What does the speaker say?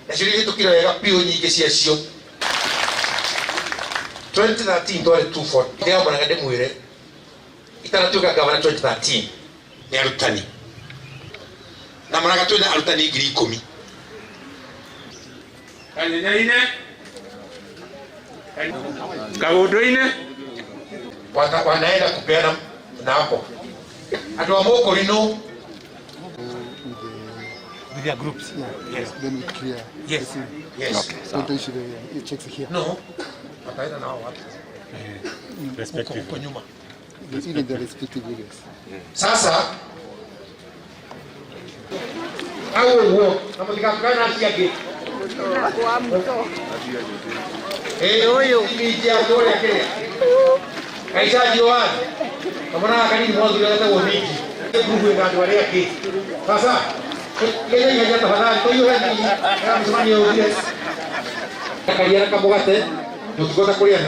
na cirio tukira wega piu nyingi ciacio 2013 twari 240 ndio mwana ngade mwire itanatuka gavana 2013 ni arutani na mwana twina arutani 10,000 kanyenyaine kagudoine wanaenda kupeana napo atu amoko lino with their groups. Yes. Then we clear. Yes. yes Okay. Don't they should it checks here. no wataenda nao wapi Respective. kwa nyuma Even the respective areas. sasa au huo kama tukakana asiage kwa mto huyo ni ya dole yake kaisa Joan kama na kanini mwanzo hata uamiki grupu ya watu wale yake sasa kile ya jana tafadhali kwa hiyo ni kama msemaji wa UDS kakalia kama wakati tukikota kulia